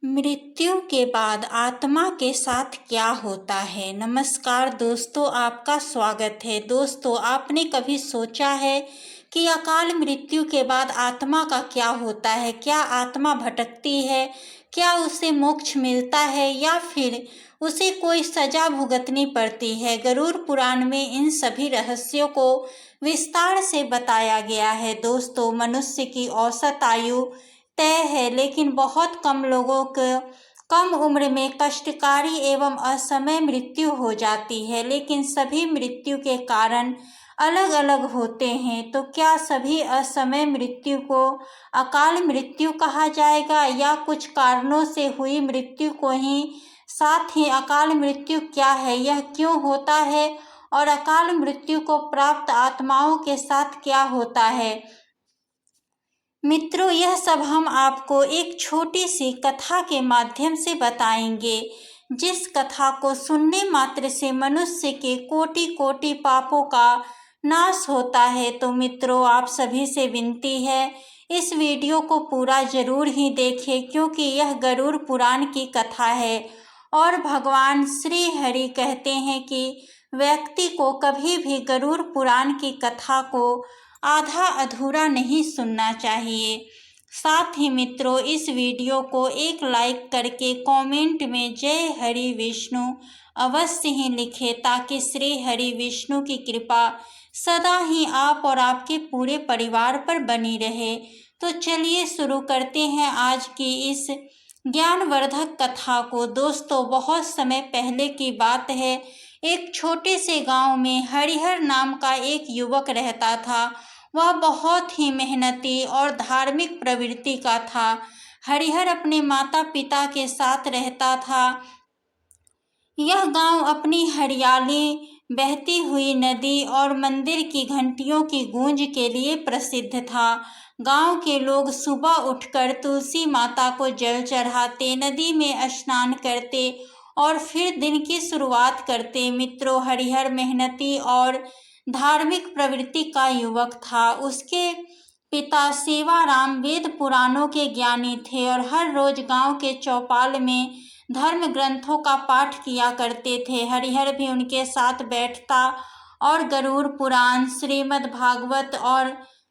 मृत्यु के बाद आत्मा के साथ क्या होता है। नमस्कार दोस्तों, आपका स्वागत है। दोस्तों, आपने कभी सोचा है कि अकाल मृत्यु के बाद आत्मा का क्या होता है? क्या आत्मा भटकती है? क्या उसे मोक्ष मिलता है या फिर उसे कोई सजा भुगतनी पड़ती है? गरुड़ पुराण में इन सभी रहस्यों को विस्तार से बताया गया है। दोस्तों, मनुष्य की औसत आयु तय है, लेकिन बहुत कम लोगों को कम उम्र में कष्टकारी एवं असमय मृत्यु हो जाती है। लेकिन सभी मृत्यु के कारण अलग अलग होते हैं। तो क्या सभी असमय मृत्यु को अकाल मृत्यु कहा जाएगा या कुछ कारणों से हुई मृत्यु को ही साथ ही अकाल मृत्यु क्या है, यह क्यों होता है और अकाल मृत्यु को प्राप्त आत्माओं के साथ क्या होता है? मित्रों, यह सब हम आपको एक छोटी सी कथा के माध्यम से बताएंगे, जिस कथा को सुनने मात्र से मनुष्य के कोटि कोटि पापों का नाश होता है। तो मित्रों, आप सभी से विनती है, इस वीडियो को पूरा जरूर ही देखें, क्योंकि यह गरुड़ पुराण की कथा है और भगवान श्री हरि कहते हैं कि व्यक्ति को कभी भी गरुड़ पुराण की कथा को आधा अधूरा नहीं सुनना चाहिए। साथ ही मित्रों, इस वीडियो को एक लाइक करके कमेंट में जय हरि विष्णु अवश्य ही लिखें, ताकि श्री हरि विष्णु की कृपा सदा ही आप और आपके पूरे परिवार पर बनी रहे। तो चलिए शुरू करते हैं आज की इस ज्ञानवर्धक कथा को। दोस्तों, बहुत समय पहले की बात है। एक छोटे से गांव में हरिहर नाम का एक युवक रहता था। वह बहुत ही मेहनती और धार्मिक प्रवृत्ति का था। हरिहर अपने माता पिता के साथ रहता था। यह गांव अपनी हरियाली, बहती हुई नदी और मंदिर की घंटियों की गूंज के लिए प्रसिद्ध था। गांव के लोग सुबह उठकर तुलसी माता को जल चढ़ाते, नदी में स्नान करते और फिर दिन की शुरुआत करते। मित्रों, हरिहर मेहनती और धार्मिक प्रवृत्ति का युवक था। उसके पिता सेवाराम वेद पुराणों के ज्ञानी थे और हर रोज गांव के चौपाल में धर्म ग्रंथों का पाठ किया करते थे। हरिहर भी उनके साथ बैठता और गरुड़ पुराण, श्रीमद् भागवत और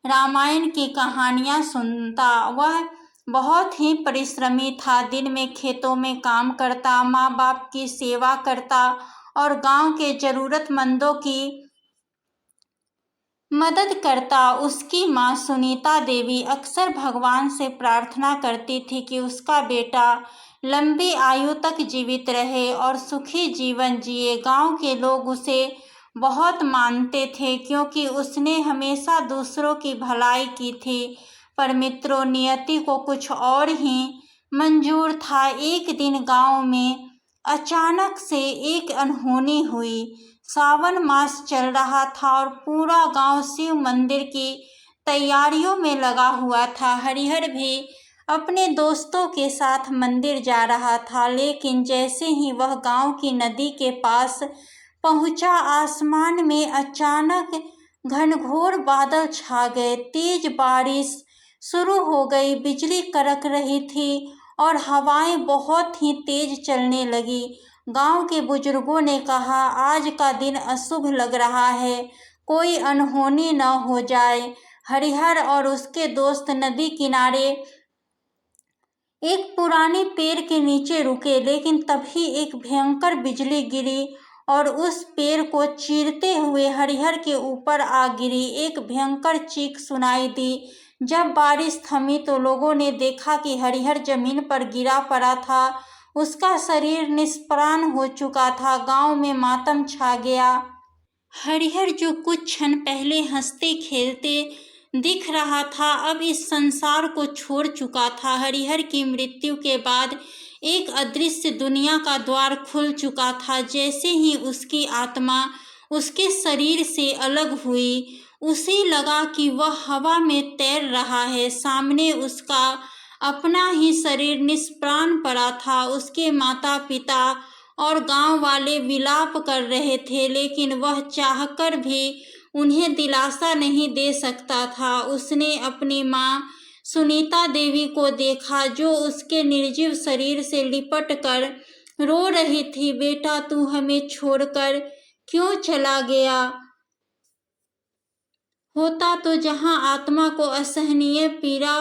रामायण की कहानियां सुनता। वह बहुत ही परिश्रमी था। दिन में खेतों में काम करता, माँ बाप की सेवा करता और गांव के जरूरतमंदों की मदद करता। उसकी माँ सुनीता देवी अक्सर भगवान से प्रार्थना करती थी कि उसका बेटा लंबी आयु तक जीवित रहे और सुखी जीवन जिए। गांव के लोग उसे बहुत मानते थे, क्योंकि उसने हमेशा दूसरों की भलाई की थी। पर मित्रों, नियति को कुछ और ही मंजूर था। एक दिन गांव में अचानक से एक अनहोनी हुई। सावन मास चल रहा था और पूरा गांव शिव मंदिर की तैयारियों में लगा हुआ था। हरिहर भी अपने दोस्तों के साथ मंदिर जा रहा था, लेकिन जैसे ही वह गांव की नदी के पास पहुंचा, आसमान में अचानक घनघोर बादल छा गए। तेज बारिश शुरू हो गई, बिजली कड़क रही थी और हवाएं बहुत ही तेज चलने लगी। गांव के बुजुर्गों ने कहा, आज का दिन अशुभ लग रहा है, कोई अनहोनी न हो जाए। हरिहर और उसके दोस्त नदी किनारे एक पुराने पेड़ के नीचे रुके, लेकिन तभी एक भयंकर बिजली गिरी और उस पेड़ को चीरते हुए हरिहर के ऊपर आ गिरी। एक भयंकर चीख सुनाई दी। जब बारिश थमी तो लोगों ने देखा कि हरिहर जमीन पर गिरा पड़ा था। उसका शरीर निष्प्राण हो चुका था। गांव में मातम छा गया। हरिहर, जो कुछ क्षण पहले हंसते खेलते दिख रहा था, अब इस संसार को छोड़ चुका था। हरिहर की मृत्यु के बाद एक अदृश्य दुनिया का द्वार खुल चुका था। जैसे ही उसकी आत्मा उसके शरीर से अलग हुई, उसे लगा कि वह हवा में तैर रहा है। सामने उसका अपना ही शरीर निष्प्राण पड़ा था। उसके माता पिता और गांव वाले विलाप कर रहे थे, लेकिन वह चाहकर भी उन्हें दिलासा नहीं दे सकता था। उसने अपनी माँ सुनीता देवी को देखा, जो उसके निर्जीव शरीर से लिपट कर रो रही थी। बेटा, तू हमें छोड़कर क्यों चला गया? होता तो जहाँ आत्मा को असहनीय पीड़ा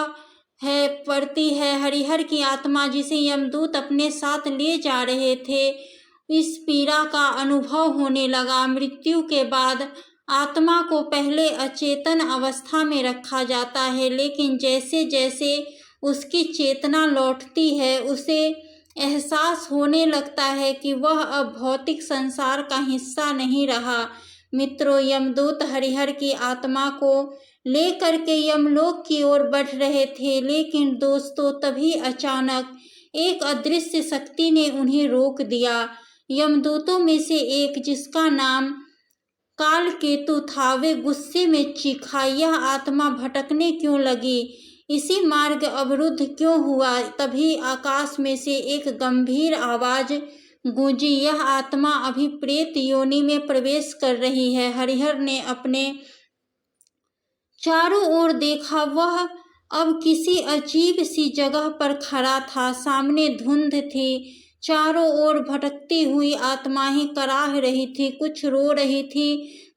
है पड़ती है, हरिहर की आत्मा जिसे यमदूत अपने साथ ले जा रहे थे, इस पीड़ा का अनुभव होने लगा। मृत्यु के बाद आत्मा को पहले अचेतन अवस्था में रखा जाता है, लेकिन जैसे जैसे उसकी चेतना लौटती है, उसे एहसास होने लगता है कि वह अब भौतिक संसार का हिस्सा नहीं रहा। मित्रों, यमदूत हरिहर की आत्मा को लेकर के यमलोक की ओर बढ़ रहे थे, लेकिन दोस्तों, तभी अचानक एक अदृश्य शक्ति ने उन्हें रोक दिया। यमदूतों में से एक, जिसका नाम कालकेतु था, वे गुस्से में चीखा, यह आत्मा भटकने क्यों लगी? इसी मार्ग अवरुद्ध क्यों हुआ? तभी आकाश में से एक गंभीर आवाज गूंजी, यह आत्मा अभी प्रेत योनि में प्रवेश कर रही है। हरिहर ने अपने चारों ओर देखा। वह अब किसी अजीब सी जगह पर खड़ा था। सामने धुंध थी। चारों ओर भटकती हुई आत्माएं कराह रही थी, कुछ रो रही थी,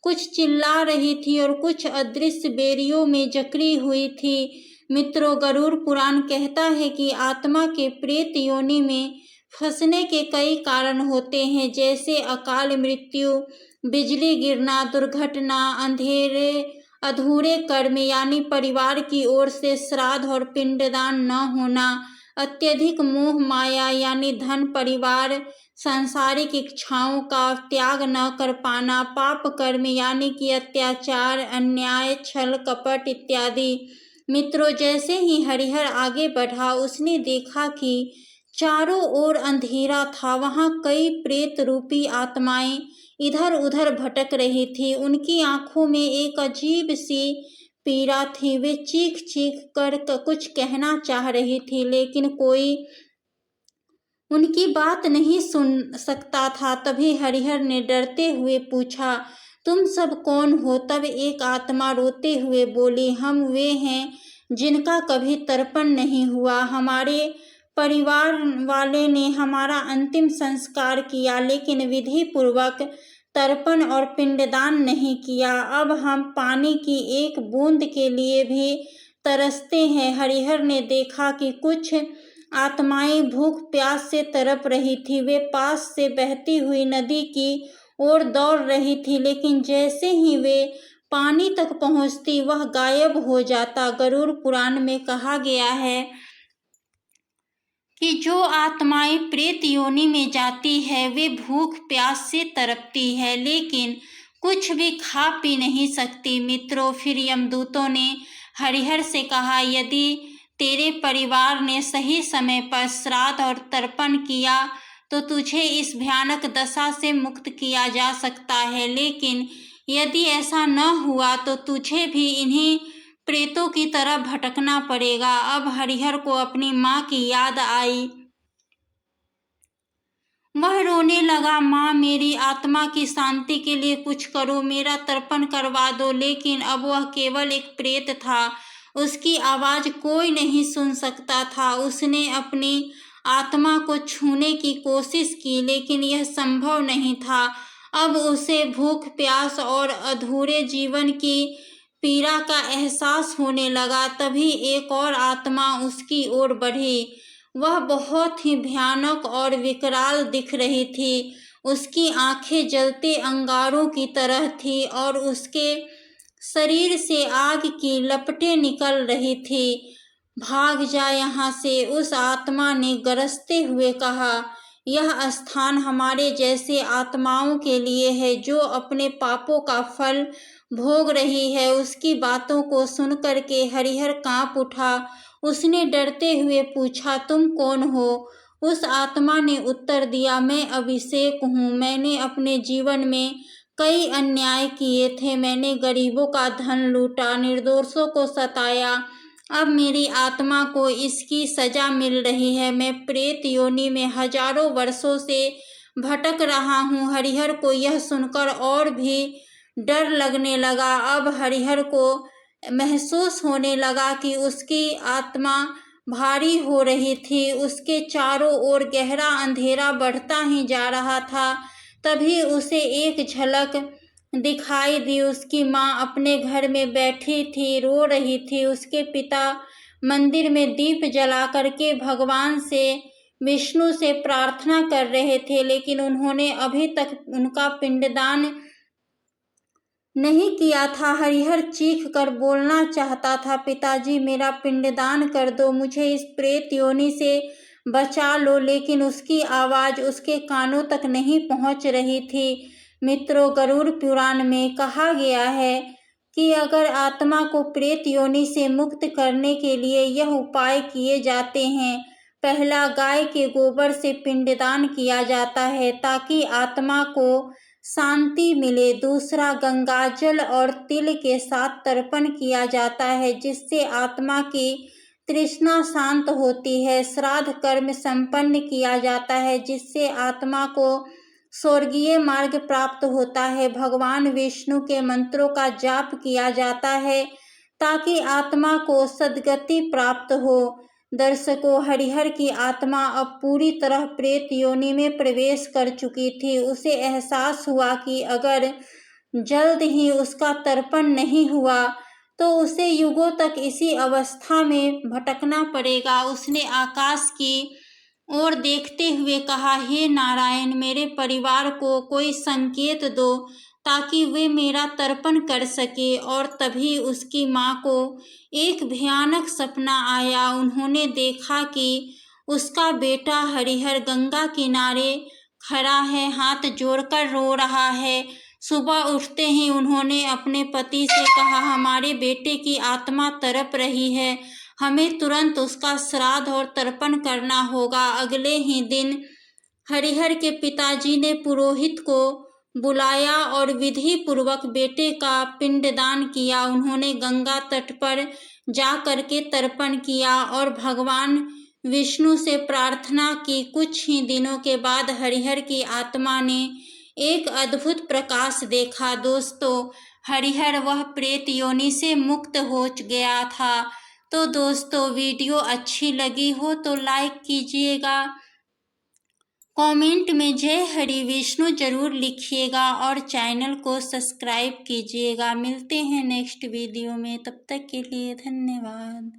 कुछ चिल्ला रही थी और कुछ अदृश्य बेरियों में जकड़ी हुई थी। मित्रों, गरुड़ पुराण कहता है कि आत्मा के प्रेत योनि में फंसने के कई कारण होते हैं, जैसे अकाल मृत्यु, बिजली गिरना, दुर्घटना, अंधेरे, अधूरे कर्म यानी परिवार की ओर से श्राद्ध और पिंडदान न होना, अत्यधिक मोह माया यानी धन, परिवार, सांसारिक इच्छाओं का त्याग न कर पाना, पाप कर्म यानी कि अत्याचार, अन्याय, छल, कपट इत्यादि। मित्रों, जैसे ही हरिहर आगे बढ़ा, उसने देखा कि चारों ओर अंधेरा था। वहां कई प्रेत रूपी आत्माएं इधर उधर भटक रही थी। उनकी आंखों में एक अजीब सी पीड़ा थी। वे चीख चीख कर कुछ कहना चाह रही थी, लेकिन कोई उनकी बात नहीं सुन सकता था। तभी हरिहर ने डरते हुए पूछा, तुम सब कौन हो? तब एक आत्मा रोते हुए बोली, हम वे हैं जिनका कभी तर्पण नहीं हुआ। हमारे परिवार वाले ने हमारा अंतिम संस्कार किया, लेकिन विधि पूर्वक तर्पण और पिंडदान नहीं किया। अब हम पानी की एक बूंद के लिए भी तरसते हैं। हरिहर ने देखा कि कुछ आत्माएं भूख प्यास से तड़प रही थी। वे पास से बहती हुई नदी की ओर दौड़ रही थी, लेकिन जैसे ही वे पानी तक पहुंचती, वह गायब हो जाता। गरुड़ पुराण में कहा गया है कि जो आत्माएं प्रेत योनि में जाती है, वे भूख प्यास से तड़पती है, लेकिन कुछ भी खा पी नहीं सकती। मित्रों, फिर यमदूतों ने हरिहर से कहा, यदि तेरे परिवार ने सही समय पर श्राद्ध और तर्पण किया तो तुझे इस भयानक दशा से मुक्त किया जा सकता है, लेकिन यदि ऐसा न हुआ तो तुझे भी इन्हीं प्रेतों की तरह भटकना पड़ेगा। अब हरिहर को अपनी माँ की याद आई। वह रोने लगा, माँ, मेरी आत्मा की शांति के लिए कुछ करो, मेरा तर्पण करवा दो। लेकिन अब वह केवल एक प्रेत था, उसकी आवाज कोई नहीं सुन सकता था। उसने अपनी आत्मा को छूने की कोशिश की, लेकिन यह संभव नहीं था। अब उसे भूख प्यास और अधूरे जीवन की पीड़ा का एहसास होने लगा। तभी एक और आत्मा उसकी ओर बढ़ी। वह बहुत ही भयानक और विकराल दिख रही थी। उसकी आंखें जलते अंगारों की तरह थी और उसके शरीर से आग की लपटें निकल रही थी। भाग जा यहाँ से, उस आत्मा ने गरजते हुए कहा। यह स्थान हमारे जैसे आत्माओं के लिए है, जो अपने पापों का फल भोग रही है। उसकी बातों को सुनकर के हरिहर कांप उठा। उसने डरते हुए पूछा, तुम कौन हो? उस आत्मा ने उत्तर दिया, मैं अभिषेक हूँ। मैंने अपने जीवन में कई अन्याय किए थे। मैंने गरीबों का धन लूटा, निर्दोषों को सताया। अब मेरी आत्मा को इसकी सजा मिल रही है। मैं प्रेत योनि में हजारों वर्षों से भटक रहा हूँ। हरिहर को यह सुनकर और भी डर लगने लगा। अब हरिहर को महसूस होने लगा कि उसकी आत्मा भारी हो रही थी। उसके चारों ओर गहरा अंधेरा बढ़ता ही जा रहा था। तभी उसे एक झलक दिखाई दी। उसकी माँ अपने घर में बैठी थी, रो रही थी। उसके पिता मंदिर में दीप जला करके भगवान से, विष्णु से प्रार्थना कर रहे थे, लेकिन उन्होंने अभी तक उनका पिंडदान नहीं किया था। हरिहर चीख कर बोलना चाहता था, पिताजी मेरा पिंडदान कर दो, मुझे इस प्रेत योनि से बचा लो, लेकिन उसकी आवाज़ उसके कानों तक नहीं पहुंच रही थी। मित्रों, गरुड़ पुराण में कहा गया है कि अगर आत्मा को प्रेत योनि से मुक्त करने के लिए यह उपाय किए जाते हैं। पहला, गाय के गोबर से पिंडदान किया जाता है ताकि आत्मा को शांति मिले। दूसरा, गंगाजल और तिल के साथ तर्पण किया जाता है, जिससे आत्मा की तृष्णा शांत होती है। श्राद्ध कर्म संपन्न किया जाता है, जिससे आत्मा को स्वर्गीय मार्ग प्राप्त होता है। भगवान विष्णु के मंत्रों का जाप किया जाता है ताकि आत्मा को सद्गति प्राप्त हो। दर्शकों, हरिहर की आत्मा अब पूरी तरह प्रेत योनि में प्रवेश कर चुकी थी। उसे एहसास हुआ कि अगर जल्द ही उसका तर्पण नहीं हुआ तो उसे युगों तक इसी अवस्था में भटकना पड़ेगा। उसने आकाश की ओर देखते हुए कहा, हे नारायण, मेरे परिवार को कोई संकेत दो ताकि वे मेरा तर्पण कर सके। और तभी उसकी माँ को एक भयानक सपना आया। उन्होंने देखा कि उसका बेटा हरिहर गंगा किनारे खड़ा है, हाथ जोड़कर रो रहा है। सुबह उठते ही उन्होंने अपने पति से कहा, हमारे बेटे की आत्मा तड़प रही है, हमें तुरंत उसका श्राद्ध और तर्पण करना होगा। अगले ही दिन हरिहर के पिताजी ने पुरोहित को बुलाया और विधि पूर्वक बेटे का पिंडदान किया। उन्होंने गंगा तट पर जा करके तर्पण किया और भगवान विष्णु से प्रार्थना की। कुछ ही दिनों के बाद हरिहर की आत्मा ने एक अद्भुत प्रकाश देखा। दोस्तों, हरिहर वह प्रेत योनि से मुक्त हो गया था। तो दोस्तों, वीडियो अच्छी लगी हो तो लाइक कीजिएगा, कमेंट में जय हरि विष्णु जरूर लिखिएगा और चैनल को सब्सक्राइब कीजिएगा। मिलते हैं नेक्स्ट वीडियो में, तब तक के लिए धन्यवाद।